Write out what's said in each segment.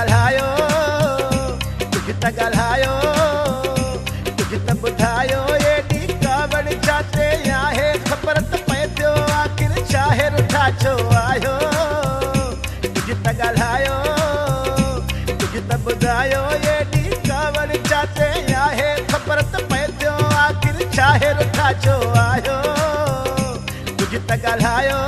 ॻाल्हायो, कुझु त ॻाल्हायो, कुझु त ॿुधायो, एॾी कावड़ जाते आहे ख़बर त पए थियो आख़िर छाहे रुठा छो आहियो। कुझु त ॻाल्हायो, कुझु त ॿुधायो, एॾी कावड़ जाते आहे ख़बर त पए थियो आख़िर छाहे रुठा छो आहियो। कुझु त ॻाल्हायो।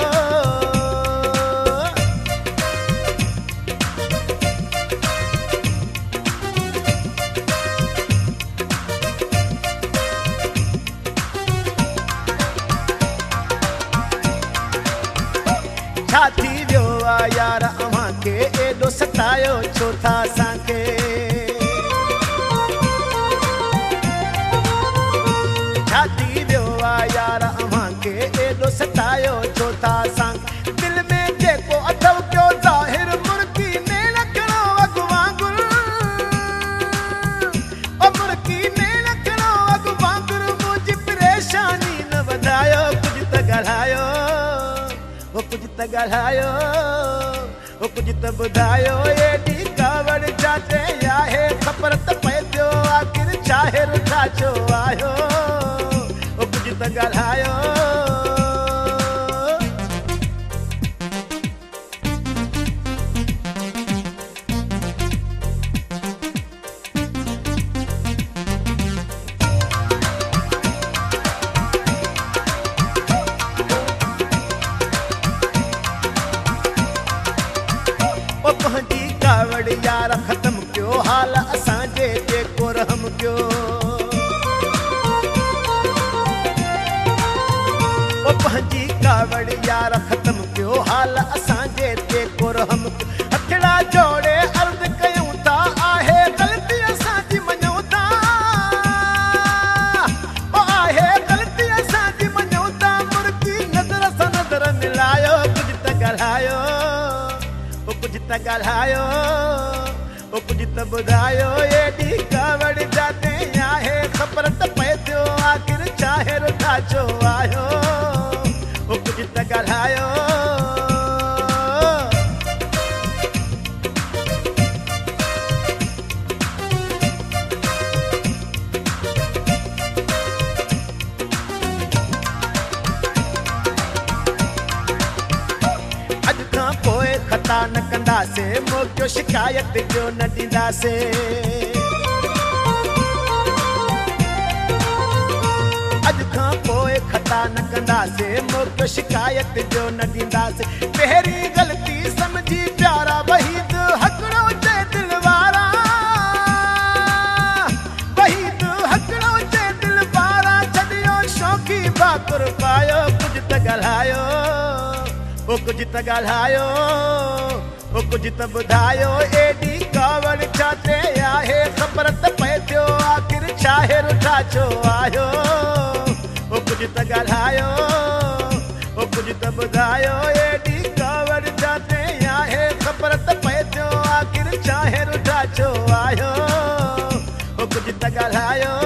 छा थी वियो आहे यार अव्हां खे एॾो सतायो छो था असांखे। छा थी वियो आहे यार अव्हां खे एॾो सतायो छो था असांखे। दिल में जेको अथव कयो ज़ाहिर मुर्गी ने रखणो अॻु वांगुरु, ओ मुर्गी ने रखणो अॻु वांगुरु, मुंहिंजी परेशानी न वधायो। कुझु त ॻाल्हायो, ओ कुझु त ॻाल्हायो, ओ कुझु त ॿुधायो, एॾी कावड़ जाते आहे ख़बर त पए थियो आख़िर छाहे रुठा छो आहियो। ओ कुझु त ॻाल्हायो। पंहिंजी कावड़ यार ख़त्म कयो, हाल असांजे जेको रहम कयो। पंहिंजी कावड़ यार ख़त्म कयो, हाल असांजे जेको रहम कयो। हथड़ा जोड़े अर्ज़ कयूं था, आहे ग़लती असांजी मञूं था, ओ आहे ग़लती असांजी मञूं था, मुर्गी नज़र सां नज़र मिलायो। कुझु त ॻाल्हायो, कुझु त ॻाल्हायो, ओ कुझु त ॿुधायो, एॾी कावड़ जाते आहे ख़बर त पए थियो आख़िर छाहे रुठा छो आहियो। ओ कुझु त ॻाल्हायो। अॼु खां पोइ खता न कंदासीं, मोकियो शिकायत जो न ॾींदासीं। अॼु खां पोइ खता न कंदासीं, मोकियो शिकायत जो न ॾींदासीं। पहिरीं ग़लती सम्झी प्यारा वहीद हकिड़ो चे दिल वारा, वहीद हकिड़ो चे दिल वारा, छॾियो शौक़ी भाकुर पायो। कुझु त ॻाल्हायो, ओ कुझु त ॻाल्हायो, ओ कुझु त ॿुधायो, एॾी कावड़ जाते आहे ख़बर त पए थियो आख़िर छाहे रुठा छो आहियो। ओ कुझु त ॻाल्हायो, ओ कुझु त ॿुधायो, एॾी कावड़ जाते आहे ख़बर त पए थियो आख़िर छाहे रुठा छो आहियो। ओ कुझु त ॻाल्हायो।